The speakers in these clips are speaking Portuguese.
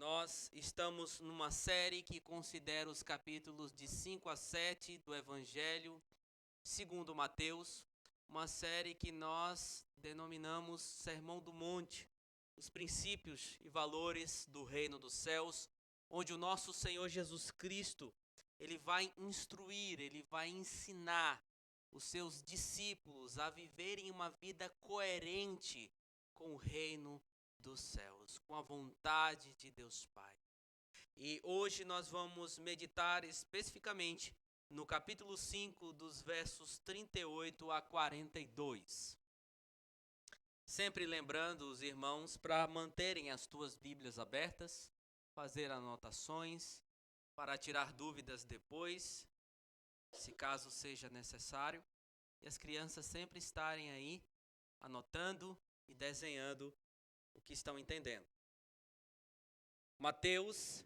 Nós estamos numa série que considera os capítulos de 5 a 7 do Evangelho segundo Mateus, uma série que nós denominamos Sermão do Monte, os princípios e valores do reino dos céus, onde o nosso Senhor Jesus Cristo, ele vai instruir, ele vai ensinar os seus discípulos a viverem uma vida coerente com o reino dos céus, com a vontade de Deus Pai. E hoje nós vamos meditar especificamente no capítulo 5, dos versos 38 a 42. Sempre lembrando os irmãos para manterem as tuas Bíblias abertas, fazer anotações, para tirar dúvidas depois, se caso seja necessário, e as crianças sempre estarem aí anotando e desenhando o que estão entendendo. Mateus,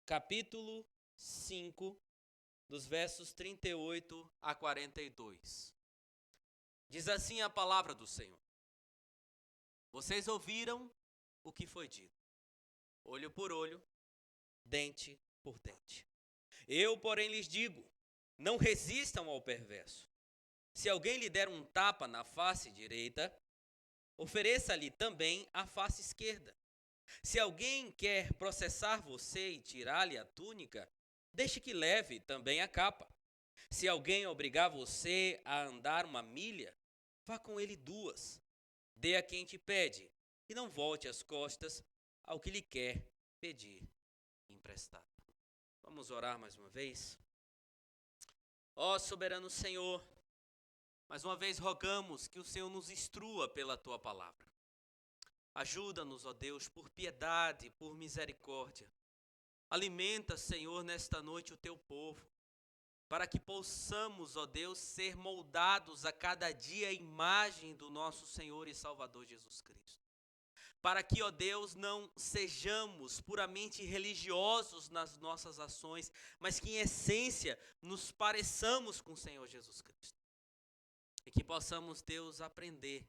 capítulo 5, dos versos 38 a 42. Diz assim a palavra do Senhor: Vocês ouviram o que foi dito, olho por olho, dente por dente. Eu, porém, lhes digo, não resistam ao perverso. Se alguém lhe der um tapa na face direita, ofereça-lhe também a face esquerda. Se alguém quer processar você e tirar-lhe a túnica, deixe que leve também a capa. Se alguém obrigar você a andar 1 milha, vá com ele 2. Dê a quem te pede, e não volte as costas ao que lhe quer pedir emprestado. Vamos orar mais uma vez? Ó soberano Senhor, mais uma vez rogamos que o Senhor nos instrua pela tua palavra. Ajuda-nos, ó Deus, por piedade, por misericórdia. Alimenta, Senhor, nesta noite o teu povo, para que possamos, ó Deus, ser moldados a cada dia à imagem do nosso Senhor e Salvador Jesus Cristo. Para que, ó Deus, não sejamos puramente religiosos nas nossas ações, mas que em essência nos pareçamos com o Senhor Jesus Cristo. E que possamos, Deus, aprender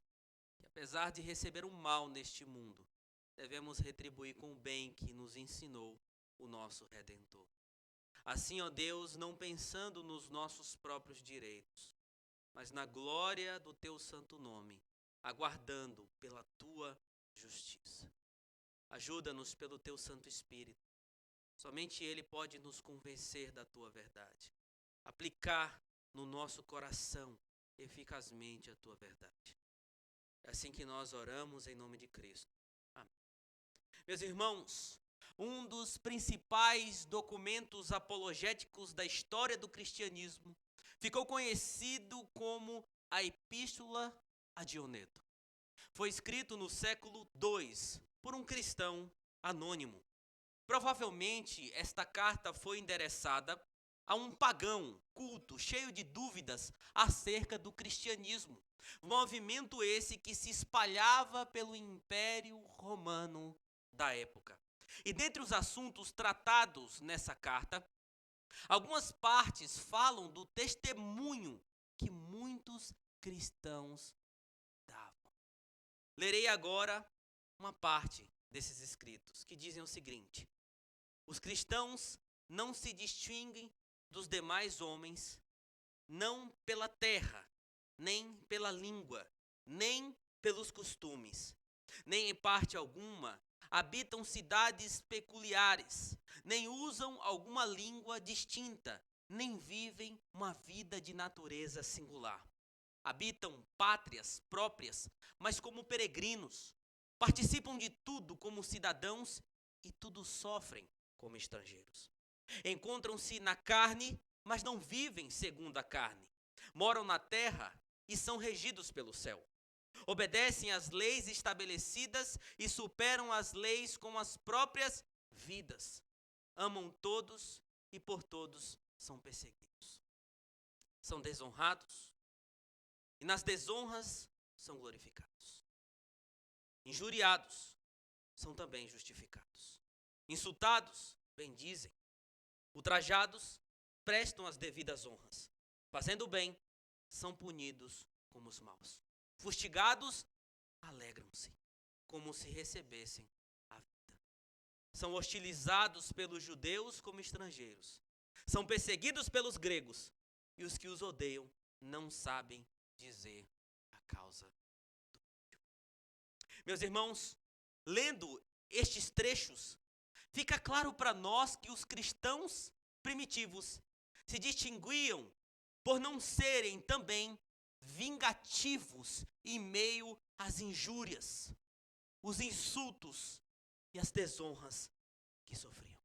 que apesar de receber o mal neste mundo, devemos retribuir com o bem que nos ensinou o nosso Redentor. Assim, ó Deus, não pensando nos nossos próprios direitos, mas na glória do teu santo nome, aguardando pela tua justiça. Ajuda-nos pelo teu Santo Espírito. Somente ele pode nos convencer da tua verdade, aplicar no nosso coração eficazmente a tua verdade. É assim que nós oramos em nome de Cristo. Amém. Meus irmãos, um dos principais documentos apologéticos da história do cristianismo ficou conhecido como a Epístola a Dioneto. Foi escrito no século II por um cristão anônimo. Provavelmente esta carta foi endereçada a um pagão culto cheio de dúvidas acerca do cristianismo. Movimento esse que se espalhava pelo Império Romano da época. E dentre os assuntos tratados nessa carta, algumas partes falam do testemunho que muitos cristãos davam. Lerei agora uma parte desses escritos que dizem o seguinte: os cristãos não se distinguem dos demais homens, não pela terra, nem pela língua, nem pelos costumes, nem em parte alguma habitam cidades peculiares, nem usam alguma língua distinta, nem vivem uma vida de natureza singular. Habitam pátrias próprias, mas como peregrinos, participam de tudo como cidadãos e tudo sofrem como estrangeiros. Encontram-se na carne, mas não vivem segundo a carne. Moram na terra e são regidos pelo céu. Obedecem às leis estabelecidas e superam as leis com as próprias vidas. Amam todos e por todos são perseguidos. São desonrados e nas desonras são glorificados. Injuriados são também justificados. Insultados, bendizem. Ultrajados, prestam as devidas honras. Fazendo o bem, são punidos como os maus. Fustigados, alegram-se, como se recebessem a vida. são hostilizados pelos judeus como estrangeiros, são perseguidos pelos gregos, e os que os odeiam não sabem dizer a causa do ódio. Meus irmãos, lendo estes trechos, fica claro para nós que os cristãos primitivos se distinguiam por não serem também vingativos em meio às injúrias, os insultos e as desonras que sofriam.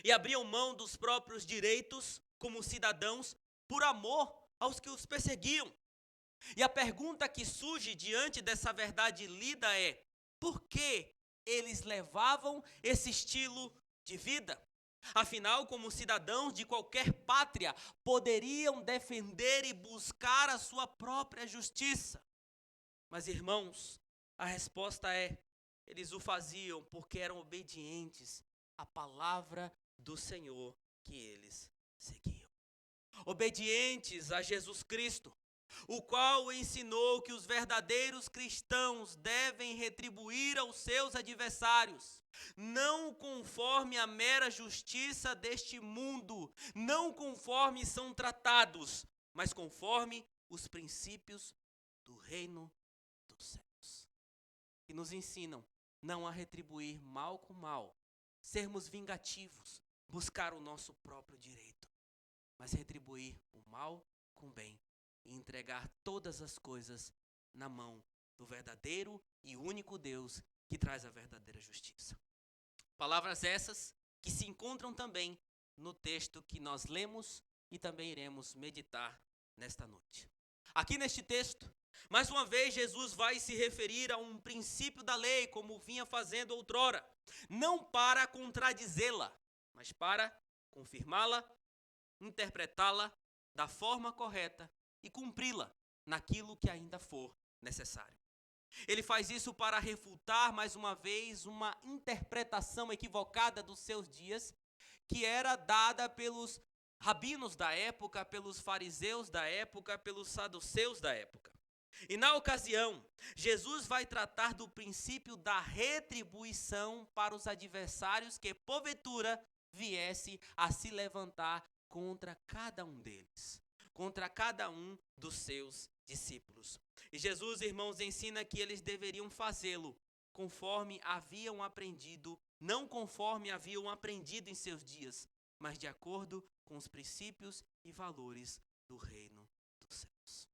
E abriam mão dos próprios direitos como cidadãos por amor aos que os perseguiam. E a pergunta que surge diante dessa verdade lida é: por que eles levavam esse estilo de vida? Afinal, como cidadãos de qualquer pátria, poderiam defender e buscar a sua própria justiça. Mas, irmãos, a resposta é: eles o faziam porque eram obedientes à palavra do Senhor que eles seguiam. Obedientes a Jesus Cristo, o qual ensinou que os verdadeiros cristãos devem retribuir aos seus adversários, não conforme a mera justiça deste mundo, não conforme são tratados, mas conforme os princípios do reino dos céus, que nos ensinam não a retribuir mal com mal, sermos vingativos, buscar o nosso próprio direito, mas retribuir o mal com bem e entregar todas as coisas na mão do verdadeiro e único Deus que traz a verdadeira justiça. Palavras essas que se encontram também no texto que nós lemos e também iremos meditar nesta noite. Aqui neste texto, mais uma vez Jesus vai se referir a um princípio da lei, como vinha fazendo outrora, não para contradizê-la, mas para confirmá-la, interpretá-la da forma correta e cumpri-la naquilo que ainda for necessário. Ele faz isso para refutar mais uma vez uma interpretação equivocada dos seus dias, que era dada pelos rabinos da época, pelos fariseus da época, pelos saduceus da época. E na ocasião, Jesus vai tratar do princípio da retribuição para os adversários que porventura viesse a se levantar contra cada um deles, contra cada um dos seus discípulos. E Jesus, irmãos, ensina que eles deveriam fazê-lo conforme haviam aprendido, não conforme haviam aprendido em seus dias, mas de acordo com os princípios e valores do reino dos céus.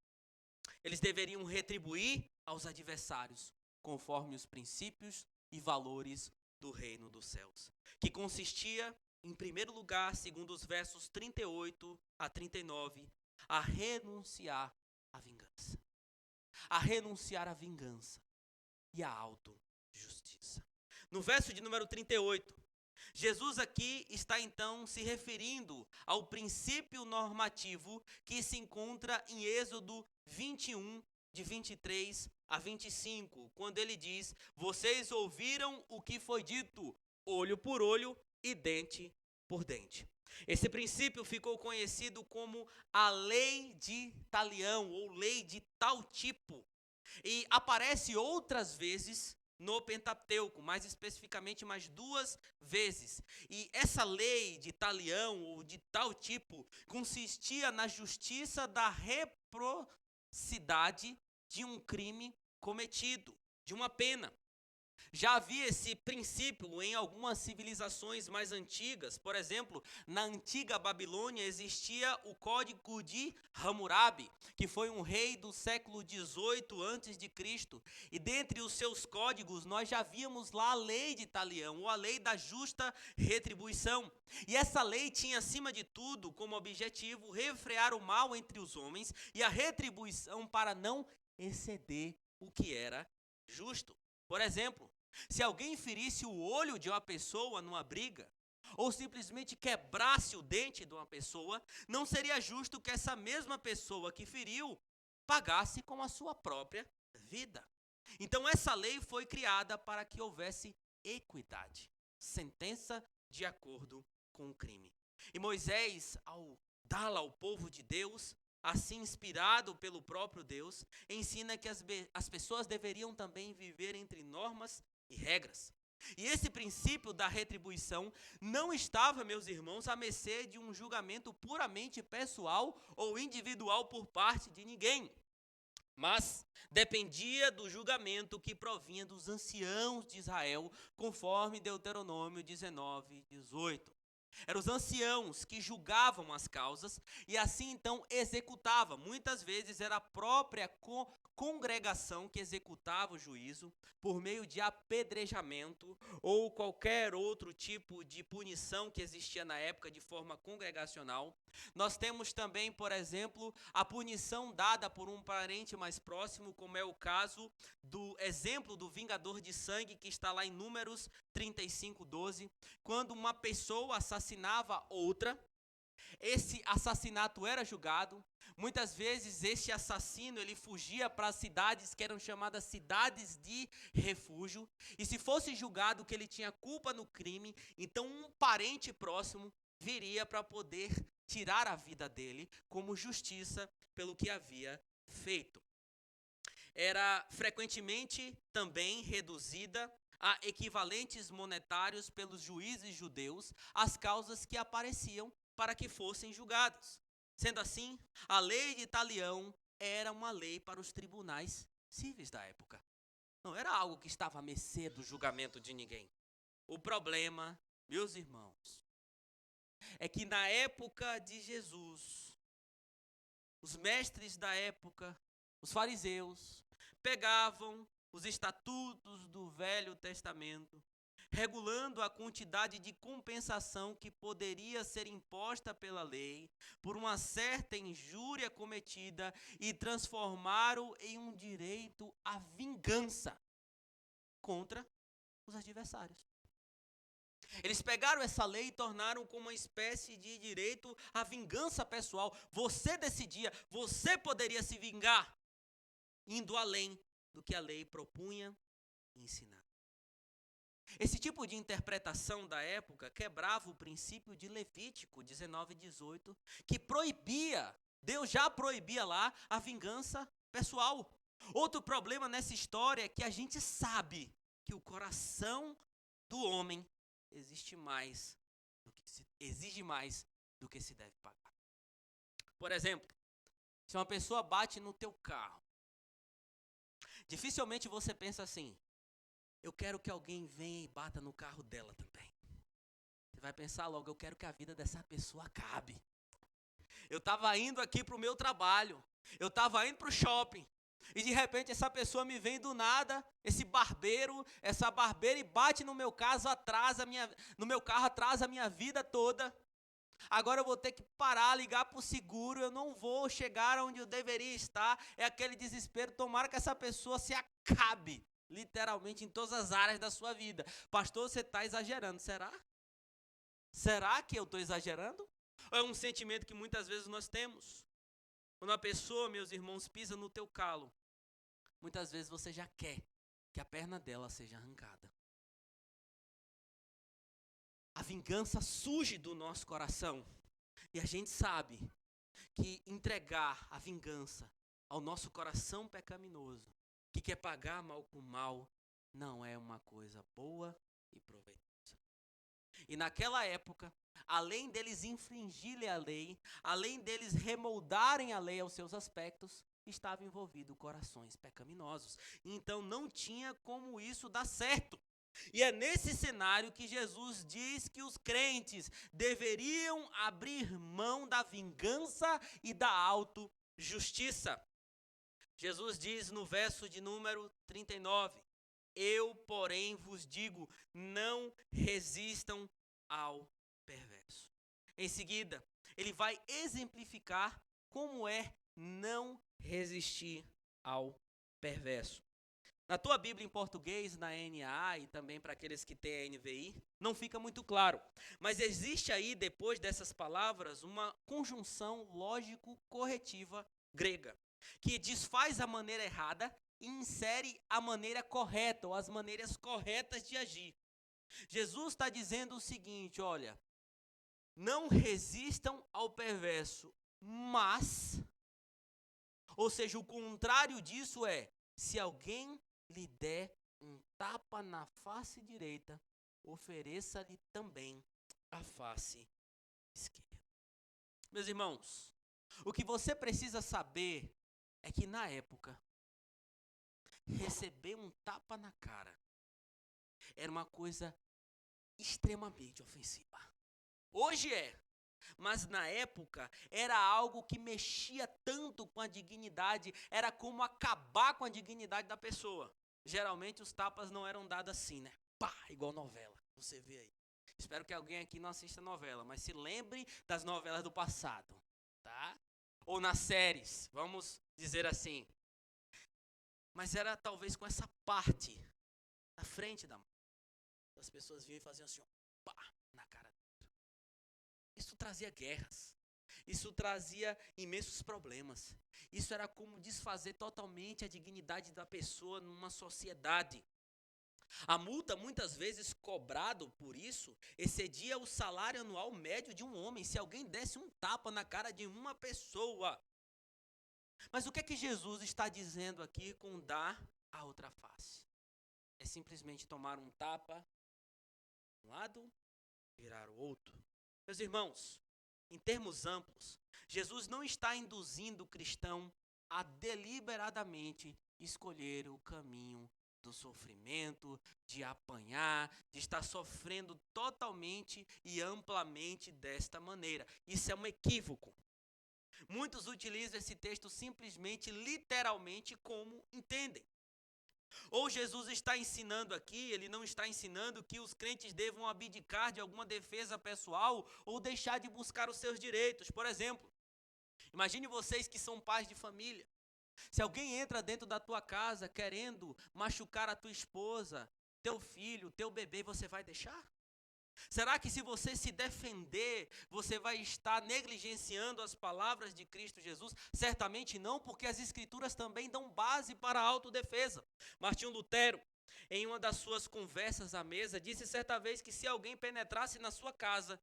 Eles deveriam retribuir aos adversários conforme os princípios e valores do reino dos céus, que consistia, em primeiro lugar, segundo os versos 38 a 39, a renunciar à vingança. A renunciar à vingança e à autojustiça. No verso de número 38, Jesus aqui está então se referindo ao princípio normativo que se encontra em Êxodo 21, de 23 a 25, quando ele diz: vocês ouviram o que foi dito, olho por olho e dente por dente. Esse princípio ficou conhecido como a lei de talião, ou lei de tal tipo, e aparece outras vezes no Pentateuco, mais especificamente mais 2 vezes. E essa lei de talião, ou de tal tipo, consistia na justiça da reciprocidade de um crime cometido, de uma pena. Já havia esse princípio em algumas civilizações mais antigas. Por exemplo, na antiga Babilônia existia o Código de Hammurabi, que foi um rei do século XVIII a.C. E dentre os seus códigos nós já víamos lá a lei de talião, ou a lei da justa retribuição. E essa lei tinha, acima de tudo, como objetivo refrear o mal entre os homens e a retribuição para não exceder o que era justo. Por exemplo, se alguém ferisse o olho de uma pessoa numa briga, ou simplesmente quebrasse o dente de uma pessoa, não seria justo que essa mesma pessoa que feriu pagasse com a sua própria vida. Então essa lei foi criada para que houvesse equidade, sentença de acordo com o crime. E Moisés, ao dá-la ao povo de Deus, assim inspirado pelo próprio Deus, ensina que as pessoas deveriam também viver entre normas e regras. E esse princípio da retribuição não estava, meus irmãos, à mercê de um julgamento puramente pessoal ou individual por parte de ninguém, mas dependia do julgamento que provinha dos anciãos de Israel, conforme Deuteronômio 19:18. Eram os anciãos que julgavam as causas e assim então executavam. Muitas vezes era a própria congregação que executava o juízo por meio de apedrejamento ou qualquer outro tipo de punição que existia na época de forma congregacional. Nós temos também, por exemplo, a punição dada por um parente mais próximo, como é o caso do exemplo do vingador de sangue que está lá em Números 35:12, quando uma pessoa assassinava outra. Esse assassinato era julgado. Muitas vezes este assassino ele fugia para cidades que eram chamadas cidades de refúgio. E se fosse julgado que ele tinha culpa no crime, então um parente próximo viria para poder tirar a vida dele como justiça pelo que havia feito. Era frequentemente também reduzida a equivalentes monetários pelos juízes judeus as causas que apareciam para que fossem julgados. Sendo assim, a lei de Talião era uma lei para os tribunais cíveis da época. Não era algo que estava à mercê do julgamento de ninguém. O problema, meus irmãos, é que na época de Jesus, os mestres da época, os fariseus, pegavam os estatutos do Velho Testamento, regulando a quantidade de compensação que poderia ser imposta pela lei por uma certa injúria cometida e transformaram em um direito à vingança contra os adversários. Eles pegaram essa lei e tornaram como uma espécie de direito à vingança pessoal. Você decidia, você poderia se vingar, indo além do que a lei propunha e ensinava. Esse tipo de interpretação da época quebrava o princípio de Levítico 19:18, que proibia, Deus já proibia lá a vingança pessoal. Outro problema nessa história é que a gente sabe que o coração do homem exige mais do que se deve pagar. Por exemplo, se uma pessoa bate no teu carro, dificilmente você pensa assim: eu quero que alguém venha e bata no carro dela também. Você vai pensar logo: eu quero que a vida dessa pessoa acabe. Eu estava indo aqui para o meu trabalho, eu estava indo para o shopping, e de repente essa pessoa me vem do nada, essa barbeira e bate no meu carro, atrasa a minha vida toda. Agora eu vou ter que parar, ligar para o seguro, eu não vou chegar onde eu deveria estar. É aquele desespero. Tomara que essa pessoa se acabe, literalmente, em todas as áreas da sua vida. Pastor, você está exagerando, será? Será que eu estou exagerando? Ou é um sentimento que muitas vezes nós temos? Quando a pessoa, meus irmãos, pisa no teu calo, muitas vezes você já quer que a perna dela seja arrancada. A vingança surge do nosso coração. E a gente sabe que entregar a vingança ao nosso coração pecaminoso, que quer pagar mal com mal, não é uma coisa boa e proveitosa. E naquela época, além deles infringirem a lei, além deles remoldarem a lei aos seus aspectos, estava envolvido corações pecaminosos. Então não tinha como isso dar certo. E é nesse cenário que Jesus diz que os crentes deveriam abrir mão da vingança e da autojustiça. Jesus diz no verso de número 39, eu, porém, vos digo, não resistam ao perverso. Em seguida, ele vai exemplificar como é não resistir ao perverso. Na tua Bíblia em português, na NAA e também para aqueles que têm a NVI, não fica muito claro. Mas existe aí, depois dessas palavras, uma conjunção lógico-corretiva grega, que desfaz a maneira errada e insere a maneira correta, ou as maneiras corretas de agir. Jesus está dizendo o seguinte, olha, não resistam ao perverso, mas, ou seja, o contrário disso é, se alguém lhe der um tapa na face direita, ofereça-lhe também a face esquerda. Meus irmãos, o que você precisa saber é que na época, receber um tapa na cara era uma coisa extremamente ofensiva. Hoje é, mas na época era algo que mexia tanto com a dignidade, era como acabar com a dignidade da pessoa. Geralmente os tapas não eram dados assim, né? Pá, igual novela, você vê aí. Espero que alguém aqui não assista novela, mas se lembre das novelas do passado, tá? Ou nas séries, vamos dizer assim. Mas era talvez com essa parte na frente da mão. As pessoas vinham e faziam assim, ó, pá, na cara dele. Isso trazia guerras. Isso trazia imensos problemas. Isso era como desfazer totalmente a dignidade da pessoa numa sociedade. A multa, muitas vezes cobrado por isso, excedia o salário anual médio de um homem. Se alguém desse um tapa na cara de uma pessoa. Mas o que é que Jesus está dizendo aqui com dar a outra face? É simplesmente tomar um tapa de um lado, virar o outro. Meus irmãos, em termos amplos, Jesus não está induzindo o cristão a deliberadamente escolher o caminho do sofrimento, de apanhar, de estar sofrendo totalmente e amplamente desta maneira. Isso é um equívoco. Muitos utilizam esse texto simplesmente, literalmente, como entendem. Ou Jesus está ensinando aqui, ele não está ensinando que os crentes devam abdicar de alguma defesa pessoal ou deixar de buscar os seus direitos. Por exemplo, imagine vocês que são pais de família. Se alguém entra dentro da tua casa querendo machucar a tua esposa, teu filho, teu bebê, você vai deixar? Será que se você se defender, você vai estar negligenciando as palavras de Cristo Jesus? Certamente não, porque as escrituras também dão base para a autodefesa. Martinho Lutero, em uma das suas conversas à mesa, disse certa vez que se alguém penetrasse na sua casa,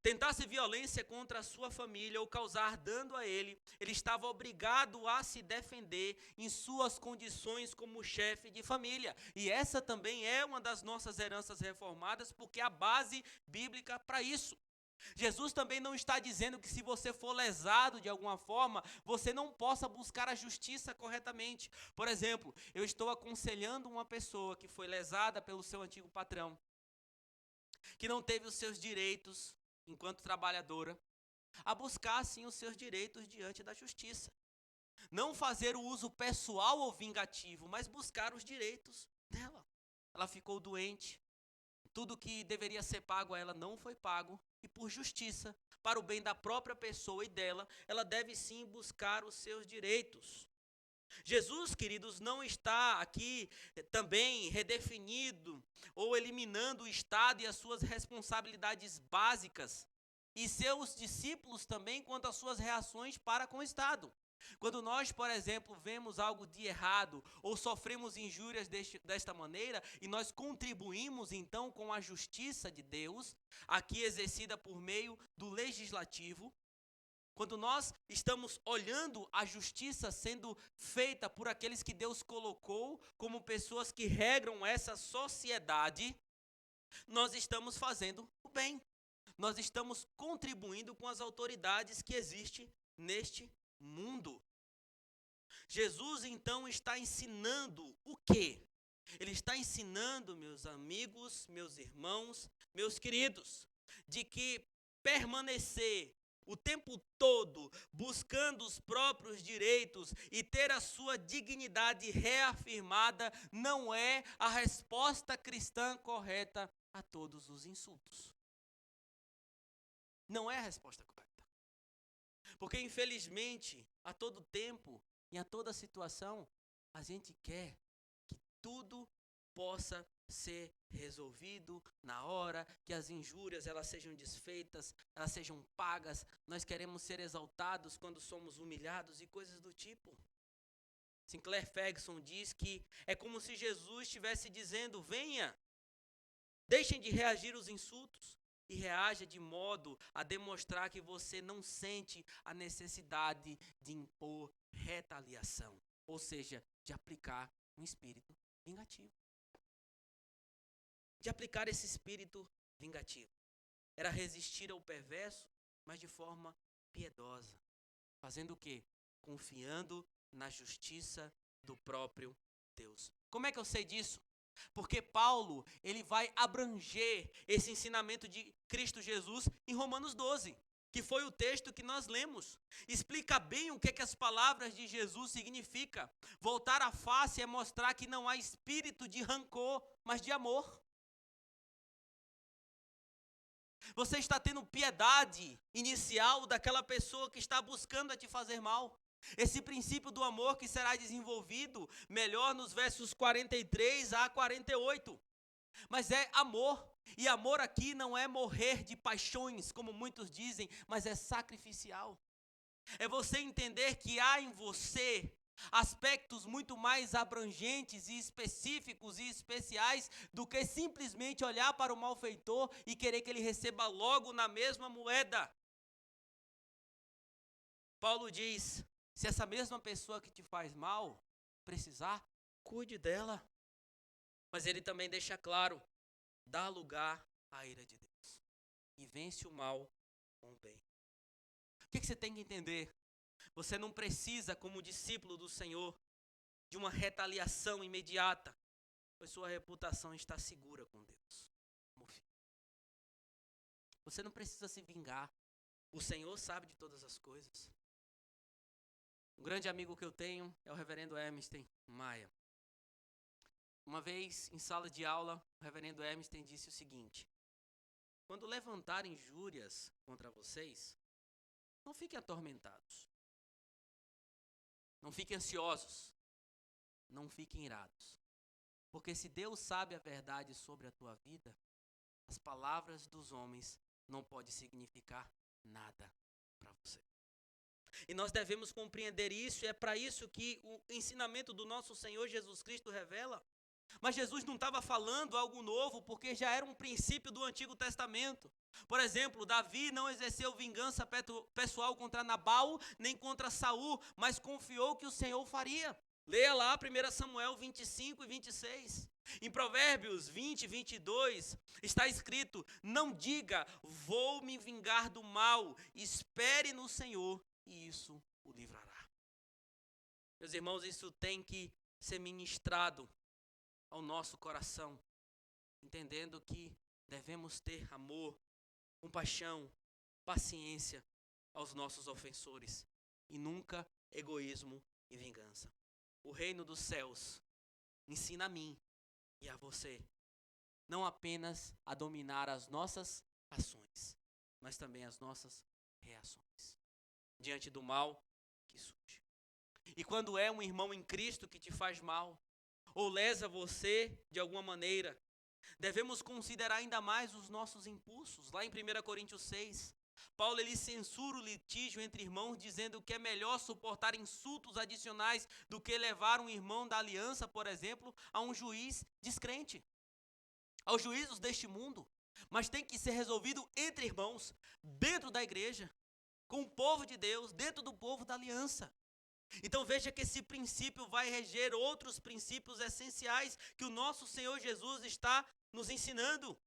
tentasse violência contra a sua família ou causar dano a ele, ele estava obrigado a se defender em suas condições como chefe de família. E essa também é uma das nossas heranças reformadas, porque é a base bíblica para isso. Jesus também não está dizendo que se você for lesado de alguma forma, você não possa buscar a justiça corretamente. Por exemplo, eu estou aconselhando uma pessoa que foi lesada pelo seu antigo patrão, que não teve os seus direitos enquanto trabalhadora, a buscar sim os seus direitos diante da justiça. Não fazer o uso pessoal ou vingativo, mas buscar os direitos dela. Ela ficou doente, tudo que deveria ser pago a ela não foi pago, e por justiça, para o bem da própria pessoa e dela, ela deve sim buscar os seus direitos. Jesus, queridos, não está aqui também redefinido ou eliminando o Estado e as suas responsabilidades básicas e seus discípulos também quanto às suas reações para com o Estado. Quando nós, por exemplo, vemos algo de errado ou sofremos injúrias desta maneira e nós contribuímos então com a justiça de Deus, aqui exercida por meio do legislativo, quando nós estamos olhando a justiça sendo feita por aqueles que Deus colocou como pessoas que regram essa sociedade, nós estamos fazendo o bem. Nós estamos contribuindo com as autoridades que existem neste mundo. Jesus então está ensinando o quê? Ele está ensinando, meus amigos, meus irmãos, meus queridos, de que permanecer o tempo todo buscando os próprios direitos e ter a sua dignidade reafirmada não é a resposta cristã correta a todos os insultos. Não é a resposta correta. Porque, infelizmente, a todo tempo e a toda situação, a gente quer que tudo possa ser resolvido na hora, que as injúrias elas sejam desfeitas, elas sejam pagas. Nós queremos ser exaltados quando somos humilhados e coisas do tipo. Sinclair Ferguson diz que é como se Jesus estivesse dizendo: venha, deixem de reagir aos insultos e reaja de modo a demonstrar que você não sente a necessidade de impor retaliação, ou seja, de aplicar um espírito vingativo. de aplicar esse espírito vingativo. Era resistir ao perverso, mas de forma piedosa. Fazendo o quê? Confiando na justiça do próprio Deus. Como é que eu sei disso? Porque Paulo, ele vai abranger esse ensinamento de Cristo Jesus em Romanos 12, que foi o texto que nós lemos. Explica bem o que as palavras de Jesus significam. Voltar a face é mostrar que não há espírito de rancor, mas de amor. Você está tendo piedade inicial daquela pessoa que está buscando a te fazer mal. Esse princípio do amor que será desenvolvido melhor nos versos 43 a 48. Mas é amor. E amor aqui não é morrer de paixões, como muitos dizem, mas é sacrificial. É você entender que há em você aspectos muito mais abrangentes e específicos e especiais do que simplesmente olhar para o malfeitor e querer que ele receba logo na mesma moeda. Paulo diz: se essa mesma pessoa que te faz mal precisar, cuide dela. Mas ele também deixa claro: dá lugar à ira de Deus e vence o mal com o bem. O que você tem que entender? Você não precisa, como discípulo do Senhor, de uma retaliação imediata, pois sua reputação está segura com Deus. Você não precisa se vingar. O Senhor sabe de todas as coisas. Um grande amigo que eu tenho é o reverendo Hermsten Maia. Uma vez, em sala de aula, o reverendo Hermsten disse o seguinte: quando levantarem injúrias contra vocês, não fiquem atormentados. Não fiquem ansiosos. Não fiquem irados. Porque se Deus sabe a verdade sobre a tua vida, as palavras dos homens não podem significar nada para você. E nós devemos compreender isso, e é para isso que o ensinamento do nosso Senhor Jesus Cristo revela. Mas Jesus não estava falando algo novo, porque já era um princípio do Antigo Testamento. Por exemplo, Davi não exerceu vingança pessoal contra Nabal, nem contra Saul, mas confiou que o Senhor faria. Leia lá 1 Samuel 25 e 26. Em Provérbios 20 e 22 está escrito: não diga, vou me vingar do mal, espere no Senhor e isso o livrará. Meus irmãos, isso tem que ser ministrado ao nosso coração, entendendo que devemos ter amor, compaixão, paciência aos nossos ofensores e nunca egoísmo e vingança. O reino dos céus ensina a mim e a você não apenas a dominar as nossas ações, mas também as nossas reações diante do mal que surge. E quando é um irmão em Cristo que te faz mal, ou lesa você de alguma maneira, devemos considerar ainda mais os nossos impulsos. Lá em 1 Coríntios 6, Paulo ele censura o litígio entre irmãos, dizendo que é melhor suportar insultos adicionais do que levar um irmão da aliança, por exemplo, a um juiz descrente, aos juízos deste mundo. Mas tem que ser resolvido entre irmãos, dentro da igreja, com o povo de Deus, dentro do povo da aliança. Então veja que esse princípio vai reger outros princípios essenciais que o nosso Senhor Jesus está nos ensinando.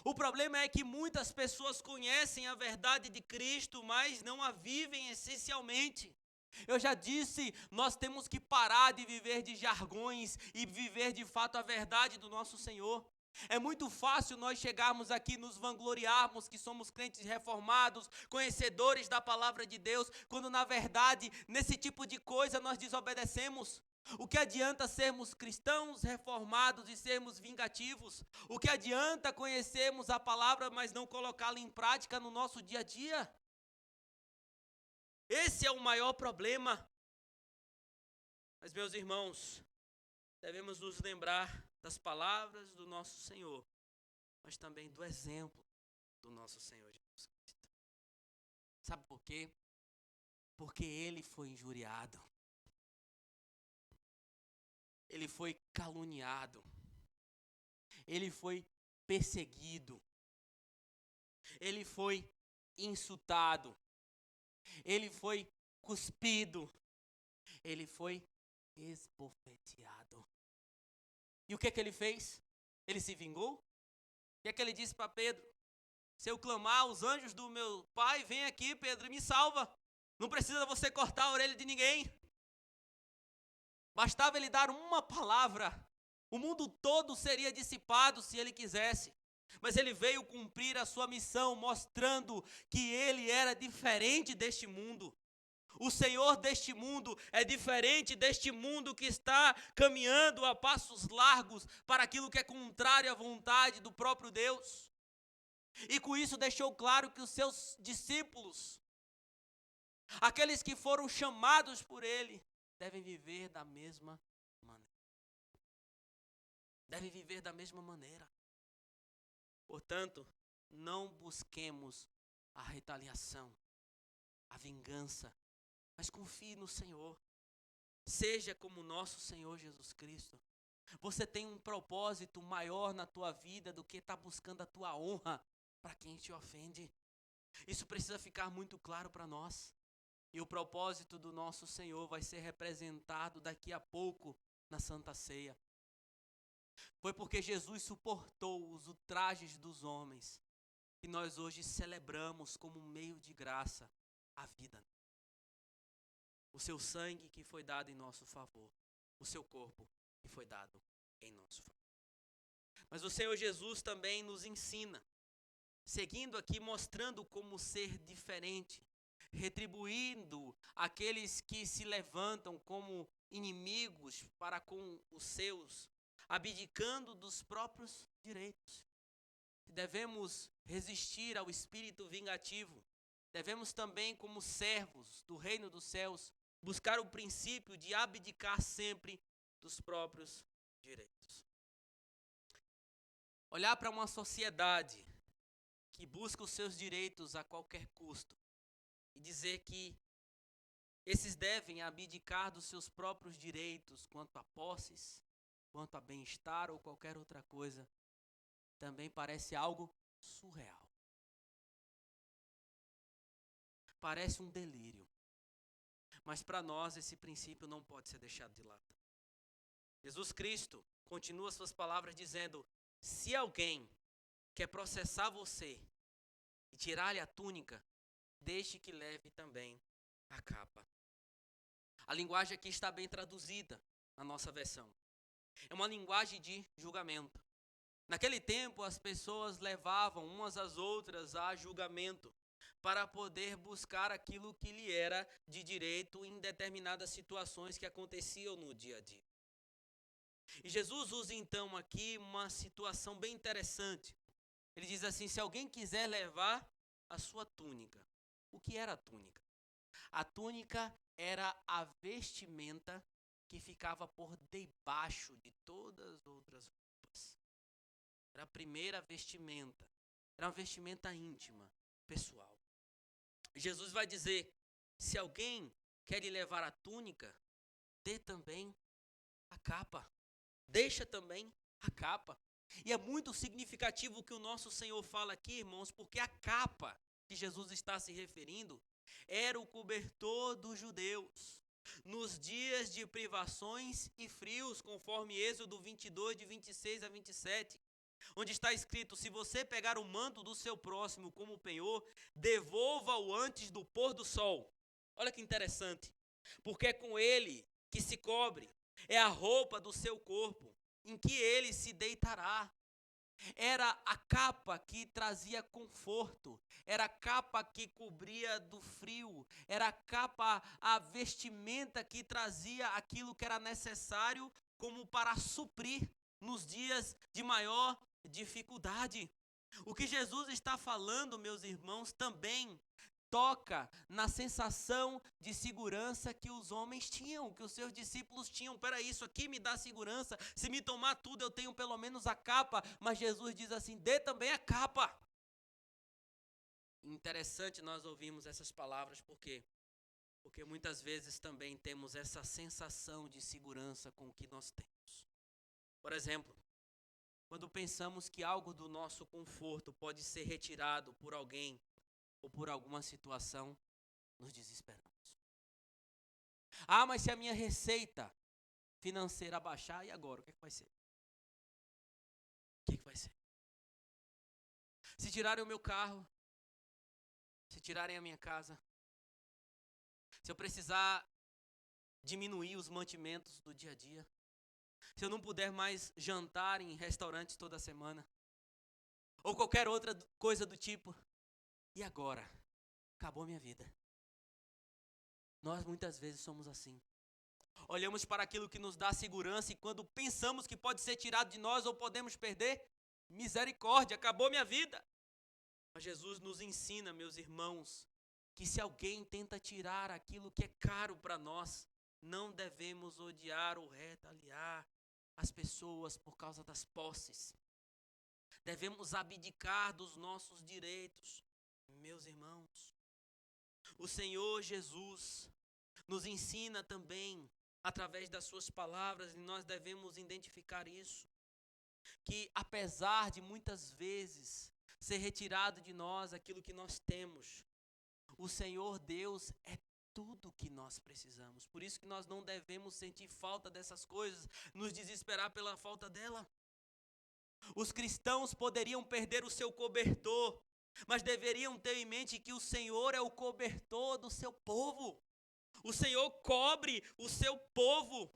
O problema é que muitas pessoas conhecem a verdade de Cristo, mas não a vivem essencialmente. Eu já disse, nós temos que parar de viver de jargões e viver de fato a verdade do nosso Senhor. É muito fácil nós chegarmos aqui e nos vangloriarmos que somos crentes reformados, conhecedores da palavra de Deus, quando na verdade, nesse tipo de coisa nós desobedecemos. O que adianta sermos cristãos reformados e sermos vingativos? O que adianta conhecermos a palavra, mas não colocá-la em prática no nosso dia a dia? Esse é o maior problema. Mas, meus irmãos, devemos nos lembrar das palavras do nosso Senhor, mas também do exemplo do nosso Senhor Jesus Cristo. Sabe por quê? Porque ele foi injuriado. Ele foi caluniado. Ele foi perseguido. Ele foi insultado. Ele foi cuspido. Ele foi esbofeteado. E o que ele fez? Ele se vingou? O que é que ele disse para Pedro? Se eu clamar, os anjos do meu pai, vem aqui, Pedro, e me salva. Não precisa você cortar a orelha de ninguém. Bastava ele dar uma palavra. O mundo todo seria dissipado se ele quisesse. Mas ele veio cumprir a sua missão, mostrando que ele era diferente deste mundo. O Senhor deste mundo é diferente deste mundo que está caminhando a passos largos para aquilo que é contrário à vontade do próprio Deus. E com isso deixou claro que os seus discípulos, aqueles que foram chamados por ele, devem viver da mesma maneira. Devem viver da mesma maneira. Portanto, não busquemos a retaliação, a vingança, mas confie no Senhor. Seja como nosso Senhor Jesus Cristo. Você tem um propósito maior na tua vida do que estar buscando a tua honra para quem te ofende. Isso precisa ficar muito claro para nós. E o propósito do nosso Senhor vai ser representado daqui a pouco na Santa Ceia. Foi porque Jesus suportou os ultrajes dos homens que nós hoje celebramos como um meio de graça a vida. O seu sangue que foi dado em nosso favor, o seu corpo que foi dado em nosso favor. Mas o Senhor Jesus também nos ensina, seguindo aqui, mostrando como ser diferente, retribuindo aqueles que se levantam como inimigos para com os seus, abdicando dos próprios direitos. Devemos resistir ao espírito vingativo. Devemos também, como servos do reino dos céus, buscar o princípio de abdicar sempre dos próprios direitos. Olhar para uma sociedade que busca os seus direitos a qualquer custo e dizer que esses devem abdicar dos seus próprios direitos quanto a posses, quanto a bem-estar ou qualquer outra coisa, também parece algo surreal. Parece um delírio. Mas para nós esse princípio não pode ser deixado de lado. Jesus Cristo continua suas palavras dizendo: se alguém quer processar você e tirar-lhe a túnica, deixe que leve também a capa. A linguagem aqui está bem traduzida na nossa versão. É uma linguagem de julgamento. Naquele tempo as pessoas levavam umas às outras a julgamento para poder buscar aquilo que lhe era de direito em determinadas situações que aconteciam no dia a dia. E Jesus usa então aqui uma situação bem interessante. Ele diz assim: se alguém quiser levar a sua túnica. O que era a túnica? A túnica era a vestimenta que ficava por debaixo de todas as outras roupas. Era a primeira vestimenta. Era uma vestimenta íntima, pessoal. Jesus vai dizer: se alguém quer lhe levar a túnica, dê também a capa. Deixa também a capa. E é muito significativo o que o nosso Senhor fala aqui, irmãos, porque a capa que Jesus está se referindo era o cobertor dos judeus nos dias de privações e frios, conforme Êxodo 22, de 26 a 27. Onde está escrito: se você pegar o manto do seu próximo como penhor, devolva-o antes do pôr do sol. Olha que interessante, porque é com ele que se cobre, é a roupa do seu corpo, em que ele se deitará. Era a capa que trazia conforto, era a capa que cobria do frio, era a capa, a vestimenta que trazia aquilo que era necessário como para suprir nos dias de maior dificuldade. O que Jesus está falando, meus irmãos, também toca na sensação de segurança que os homens tinham, que os seus discípulos tinham. Peraí, isso aqui me dá segurança, se me tomar tudo eu tenho pelo menos a capa, mas Jesus diz assim: dê também a capa. Interessante nós ouvirmos essas palavras, por quê? Porque muitas vezes também temos essa sensação de segurança com o que nós temos. Por exemplo, quando pensamos que algo do nosso conforto pode ser retirado por alguém ou por alguma situação, nos desesperamos. Ah, mas se a minha receita financeira baixar, e agora? O que é que vai ser? que vai ser? Se tirarem o meu carro, se tirarem a minha casa, se eu precisar diminuir os mantimentos do dia a dia, se eu não puder mais jantar em restaurantes toda semana, ou qualquer outra coisa do tipo, e agora? Acabou a minha vida. Nós muitas vezes somos assim. Olhamos para aquilo que nos dá segurança e quando pensamos que pode ser tirado de nós ou podemos perder, misericórdia, acabou minha vida. Mas Jesus nos ensina, meus irmãos, que se alguém tenta tirar aquilo que é caro para nós, não devemos odiar ou retaliar as pessoas por causa das posses. Devemos abdicar dos nossos direitos, meus irmãos. O Senhor Jesus nos ensina também, através das suas palavras, e nós devemos identificar isso, que apesar de muitas vezes ser retirado de nós aquilo que nós temos, o Senhor Deus é tudo que nós precisamos. Por isso que nós não devemos sentir falta dessas coisas, nos desesperar pela falta dela. Os cristãos poderiam perder o seu cobertor, mas deveriam ter em mente que o Senhor é o cobertor do seu povo. O Senhor cobre o seu povo.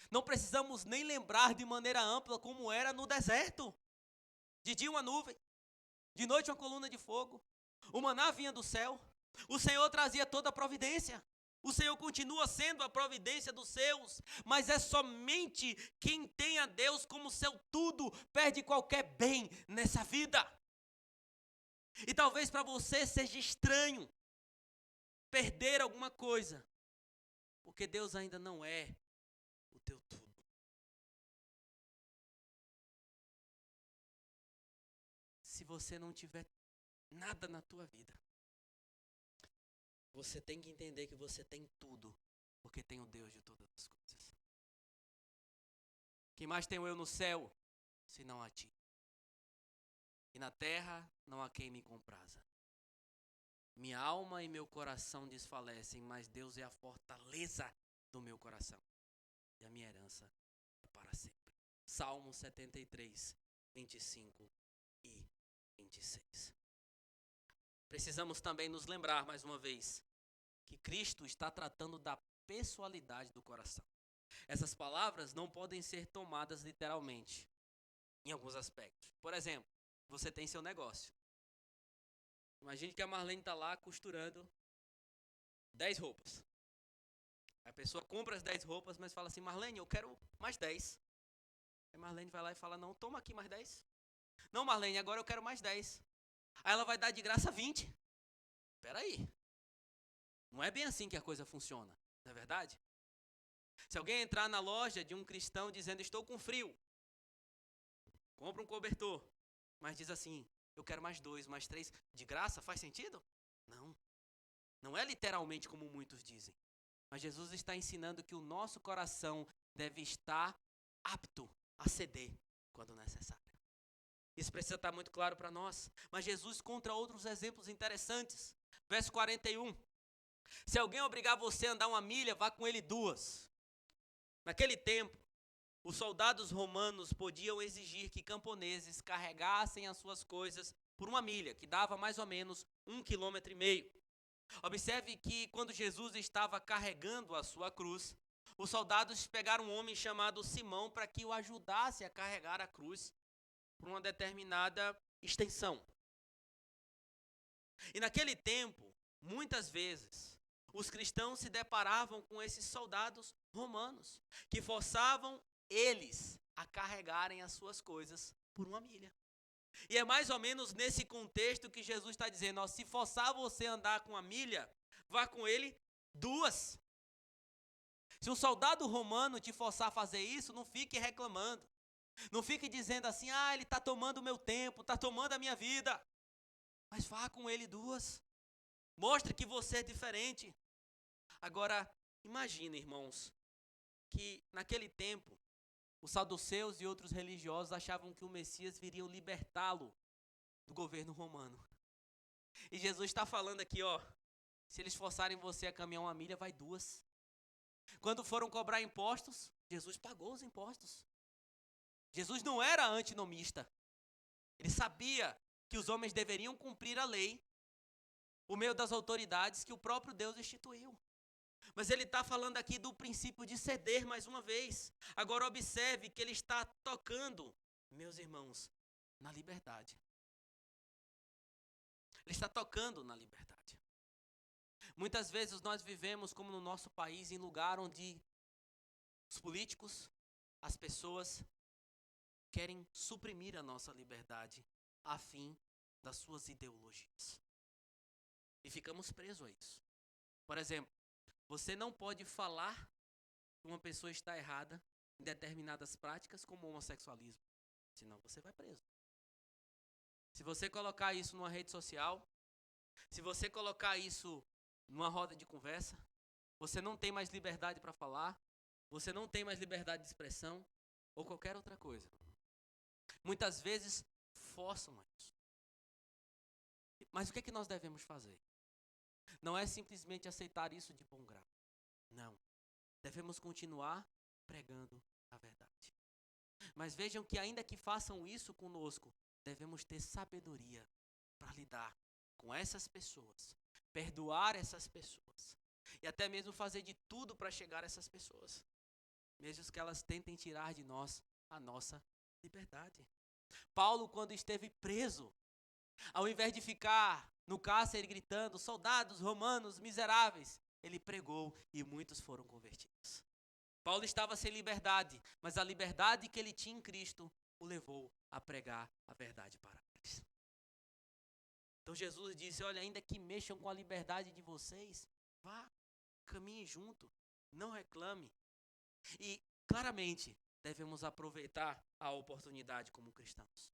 Não precisamos nem lembrar de maneira ampla como era no deserto. De dia uma nuvem, de noite uma coluna de fogo, o maná vinha do céu. O Senhor trazia toda a providência. O Senhor continua sendo a providência dos seus, mas é somente quem tem a Deus como seu tudo perde qualquer bem nessa vida. E talvez para você seja estranho perder alguma coisa, porque Deus ainda não é o teu tudo. Se você não tiver nada na tua vida, você tem que entender que você tem tudo, porque tem o Deus de todas as coisas. Quem mais tenho eu no céu, senão a ti? E na terra não há quem me compraza. Minha alma e meu coração desfalecem, mas Deus é a fortaleza do meu coração. E a minha herança é para sempre. Salmo 73, 25 e 26. Precisamos também nos lembrar, mais uma vez, que Cristo está tratando da pessoalidade do coração. Essas palavras não podem ser tomadas literalmente, em alguns aspectos. Por exemplo, você tem seu negócio. Imagine que a Marlene está lá costurando 10 roupas. A pessoa compra as 10 roupas, mas fala assim, Marlene, eu quero mais 10. Aí Marlene vai lá e fala, não, toma aqui mais 10. Não, Marlene, agora eu quero mais 10. Aí ela vai dar de graça 20. Espera aí. Não é bem assim que a coisa funciona, não é verdade? Se alguém entrar na loja de um cristão dizendo, estou com frio, compra um cobertor, mas diz assim, eu quero mais 2, mais 3, de graça, faz sentido? Não. Não é literalmente como muitos dizem. Mas Jesus está ensinando que o nosso coração deve estar apto a ceder quando necessário. Isso precisa estar muito claro para nós. Mas Jesus conta outros exemplos interessantes. Verso 41. Se alguém obrigar você a andar 1 milha, vá com ele 2. Naquele tempo, os soldados romanos podiam exigir que camponeses carregassem as suas coisas por 1 milha, que dava mais ou menos 1,5 km. Observe que quando Jesus estava carregando a sua cruz, os soldados pegaram um homem chamado Simão para que o ajudasse a carregar a cruz por uma determinada extensão. E naquele tempo, muitas vezes, os cristãos se deparavam com esses soldados romanos, que forçavam eles a carregarem as suas coisas por 1 milha. E é mais ou menos nesse contexto que Jesus está dizendo, ó, se forçar você a andar com 1 milha, vá com ele 2. Se um soldado romano te forçar a fazer isso, não fique reclamando. Não fique dizendo assim, ele está tomando o meu tempo, está tomando a minha vida. Mas vá com ele 2. Mostre que você é diferente. Agora, imagine, irmãos, que naquele tempo, os saduceus e outros religiosos achavam que o Messias viria libertá-lo do governo romano. E Jesus está falando aqui, ó, se eles forçarem você a caminhar 1 milha, vai 2. Quando foram cobrar impostos, Jesus pagou os impostos. Jesus não era antinomista. Ele sabia que os homens deveriam cumprir a lei por meio das autoridades que o próprio Deus instituiu. Mas ele está falando aqui do princípio de ceder mais uma vez. Agora observe que ele está tocando, meus irmãos, na liberdade. Ele está tocando na liberdade. Muitas vezes nós vivemos, como no nosso país, em lugar onde os políticos, as pessoas, querem suprimir a nossa liberdade a fim das suas ideologias. E ficamos presos a isso. Por exemplo, você não pode falar que uma pessoa está errada em determinadas práticas como o homossexualismo, senão você vai preso. Se você colocar isso numa rede social, se você colocar isso numa roda de conversa, você não tem mais liberdade para falar, você não tem mais liberdade de expressão ou qualquer outra coisa. Muitas vezes forçam isso. Mas o que é que nós devemos fazer? Não é simplesmente aceitar isso de bom grado. Não. Devemos continuar pregando a verdade. Mas vejam que ainda que façam isso conosco, devemos ter sabedoria para lidar com essas pessoas, perdoar essas pessoas e até mesmo fazer de tudo para chegar a essas pessoas, mesmo que elas tentem tirar de nós a nossa liberdade. Paulo, quando esteve preso, ao invés de ficar no cárcere gritando, soldados romanos miseráveis, ele pregou e muitos foram convertidos. Paulo estava sem liberdade, mas a liberdade que ele tinha em Cristo o levou a pregar a verdade para eles. Então Jesus disse, olha, ainda que mexam com a liberdade de vocês, vá, caminhe junto, não reclame. E claramente devemos aproveitar a oportunidade como cristãos.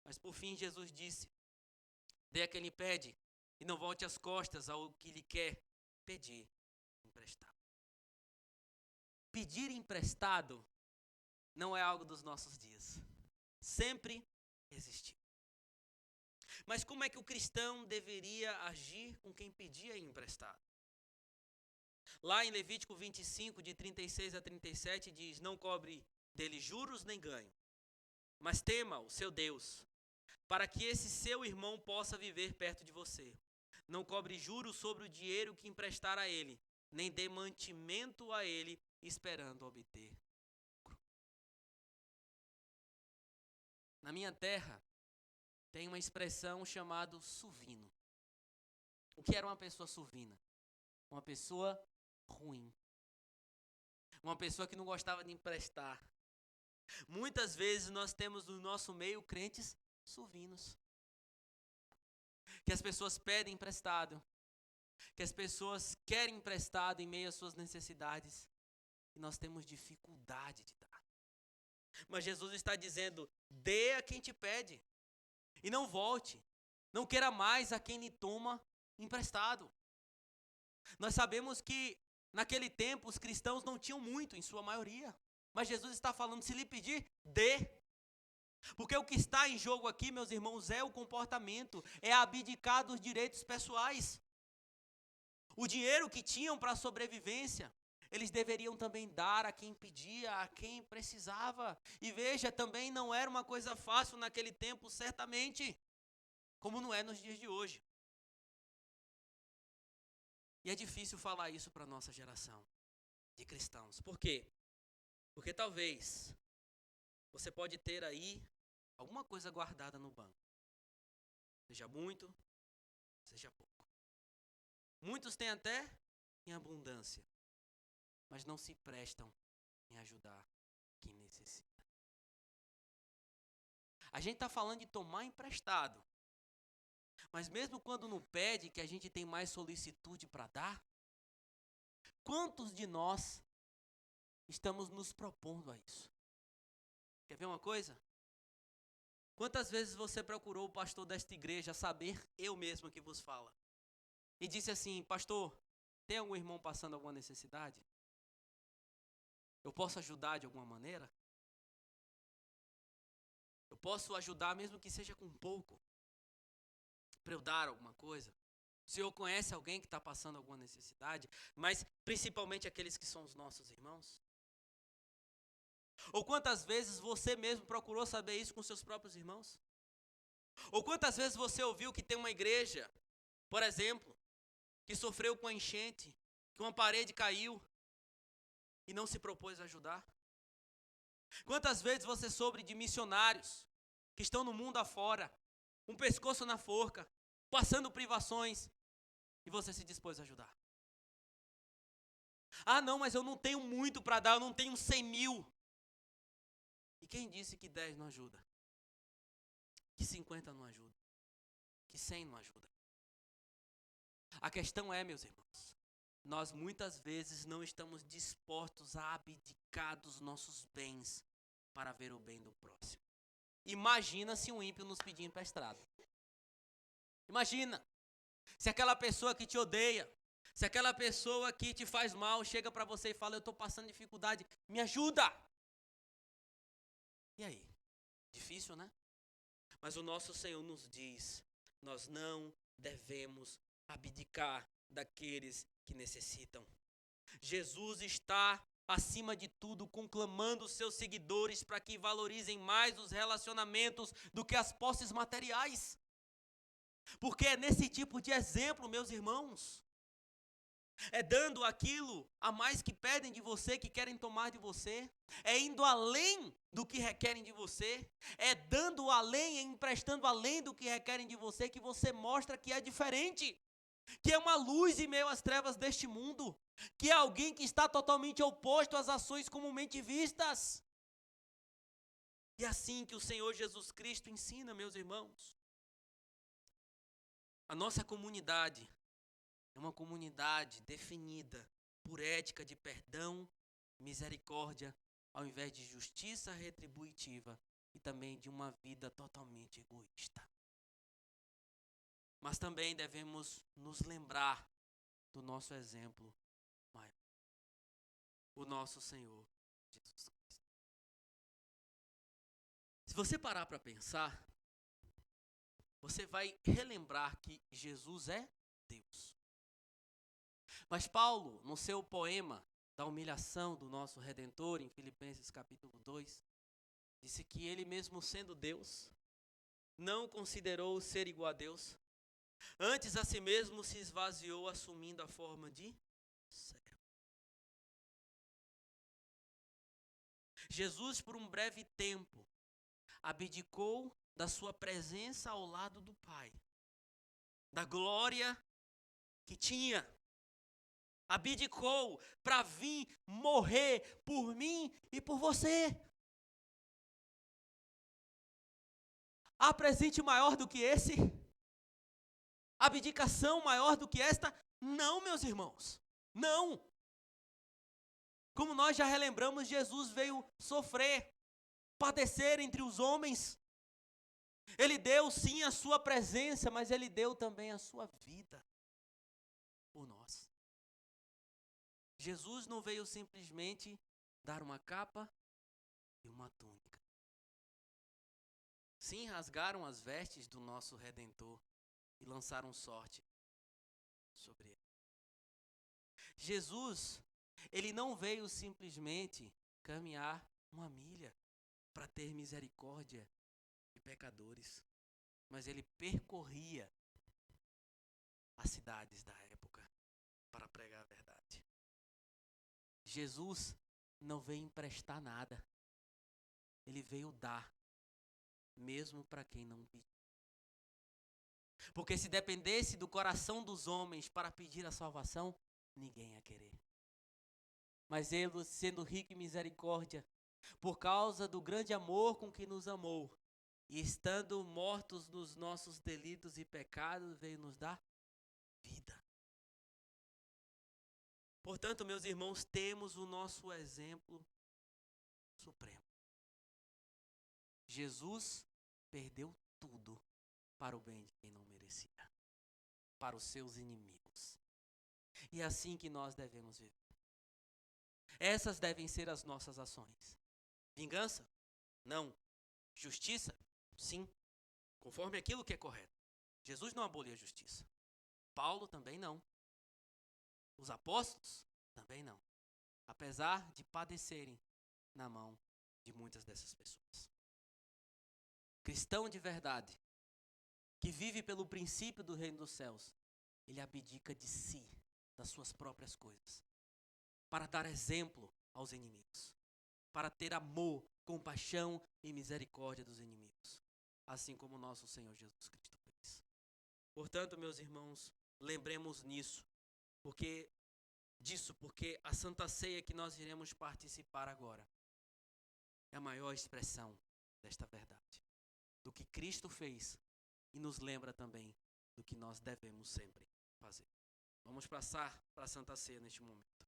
Mas por fim Jesus disse, dê a quem lhe pede e não volte as costas ao que lhe quer pedir emprestado. Pedir emprestado não é algo dos nossos dias. Sempre existiu. Mas como é que o cristão deveria agir com quem pedia emprestado? Lá em Levítico 25, de 36 a 37, diz, não cobre dele juros nem ganho, mas tema o seu Deus, para que esse seu irmão possa viver perto de você. Não cobre juros sobre o dinheiro que emprestar a ele, nem dê mantimento a ele, esperando obter. Na minha terra, tem uma expressão chamada suvino. O que era uma pessoa suvina? Uma pessoa ruim. Uma pessoa que não gostava de emprestar. Muitas vezes nós temos no nosso meio crentes suvinos. Que as pessoas pedem emprestado. Que as pessoas querem emprestado em meio às suas necessidades. E nós temos dificuldade de dar. Mas Jesus está dizendo, dê a quem te pede. E não volte. Não queira mais a quem lhe toma emprestado. Nós sabemos que naquele tempo os cristãos não tinham muito, em sua maioria. Mas Jesus está falando, se lhe pedir, dê. Porque o que está em jogo aqui, meus irmãos, é o comportamento, é abdicar dos direitos pessoais. O dinheiro que tinham para a sobrevivência, eles deveriam também dar a quem pedia, a quem precisava. E veja, também não era uma coisa fácil naquele tempo, certamente, como não é nos dias de hoje. E é difícil falar isso para a nossa geração de cristãos. Por quê? Porque talvez você pode ter aí alguma coisa guardada no banco. Seja muito, seja pouco. Muitos têm até em abundância, mas não se prestam em ajudar quem necessita. A gente está falando de tomar emprestado, mas mesmo quando não pede, que a gente tem mais solicitude para dar, quantos de nós estamos nos propondo a isso? Quer ver uma coisa? Quantas vezes você procurou o pastor desta igreja, saber eu mesmo que vos fala, e disse assim, pastor, tem algum irmão passando alguma necessidade? Eu posso ajudar de alguma maneira? Eu posso ajudar mesmo que seja com pouco, para eu dar alguma coisa? O Senhor conhece alguém que está passando alguma necessidade, mas principalmente aqueles que são os nossos irmãos? Ou quantas vezes você mesmo procurou saber isso com seus próprios irmãos? Ou quantas vezes você ouviu que tem uma igreja, por exemplo, que sofreu com a enchente, que uma parede caiu e não se propôs a ajudar? Quantas vezes você soube de missionários que estão no mundo afora, um pescoço na forca, passando privações, e você se dispôs a ajudar? Ah, não, mas eu não tenho muito para dar, eu não tenho 100 mil. E quem disse que 10 não ajuda? Que 50 não ajuda? Que 100 não ajuda? A questão é, meus irmãos, nós muitas vezes não estamos dispostos a abdicar dos nossos bens para ver o bem do próximo. Imagina se um ímpio nos pedir emprestado. Imagina se aquela pessoa que te odeia, se aquela pessoa que te faz mal chega para você e fala: eu estou passando dificuldade, me ajuda. E aí? Difícil, né? Mas o nosso Senhor nos diz: nós não devemos abdicar daqueles que necessitam. Jesus está, acima de tudo, conclamando os seus seguidores para que valorizem mais os relacionamentos do que as posses materiais. Porque é nesse tipo de exemplo, meus irmãos, é dando aquilo a mais que pedem de você, que querem tomar de você, é indo além do que requerem de você, é dando além, é emprestando além do que requerem de você, que você mostra que é diferente, que é uma luz em meio às trevas deste mundo, que é alguém que está totalmente oposto às ações comumente vistas. E é assim que o Senhor Jesus Cristo ensina, meus irmãos. A nossa comunidade é uma comunidade definida por ética de perdão, misericórdia, ao invés de justiça retributiva e também de uma vida totalmente egoísta. Mas também devemos nos lembrar do nosso exemplo maior, o nosso Senhor Jesus Cristo. Se você parar para pensar, você vai relembrar que Jesus é Deus. Mas Paulo, no seu poema da humilhação do nosso Redentor, em Filipenses capítulo 2, disse que ele mesmo sendo Deus, não considerou ser igual a Deus, antes a si mesmo se esvaziou, assumindo a forma de servo. Jesus, por um breve tempo, abdicou da sua presença ao lado do Pai, da glória que tinha. Abdicou para vir morrer por mim e por você. Há presente maior do que esse? Abdicação maior do que esta? Não, meus irmãos. Não. Como nós já relembramos, Jesus veio sofrer, padecer entre os homens. Ele deu sim a sua presença, mas ele deu também a sua vida por nós. Jesus não veio simplesmente dar uma capa e uma túnica. Sim, rasgaram as vestes do nosso Redentor e lançaram sorte sobre ele. Jesus, ele não veio simplesmente caminhar uma milha para ter misericórdia de pecadores, mas ele percorria as cidades da época para pregar a verdade. Jesus não veio emprestar nada, ele veio dar, mesmo para quem não pediu. Porque se dependesse do coração dos homens para pedir a salvação, ninguém ia querer. Mas ele, sendo rico em misericórdia, por causa do grande amor com que nos amou, e estando mortos nos nossos delitos e pecados, veio nos dar vida. Portanto, meus irmãos, temos o nosso exemplo supremo. Jesus perdeu tudo para o bem de quem não merecia, para os seus inimigos. E é assim que nós devemos viver. Essas devem ser as nossas ações. Vingança? Não. Justiça? Sim. Conforme aquilo que é correto. Jesus não aboliu a justiça. Paulo também não. Os apóstolos também não. Apesar de padecerem na mão de muitas dessas pessoas. Cristão de verdade, que vive pelo princípio do reino dos céus, ele abdica de si, das suas próprias coisas, para dar exemplo aos inimigos, para ter amor, compaixão e misericórdia dos inimigos, assim como o nosso Senhor Jesus Cristo fez. Portanto, meus irmãos, lembremos porque a Santa Ceia que nós iremos participar agora é a maior expressão desta verdade, do que Cristo fez, e nos lembra também do que nós devemos sempre fazer. Vamos passar para a Santa Ceia neste momento.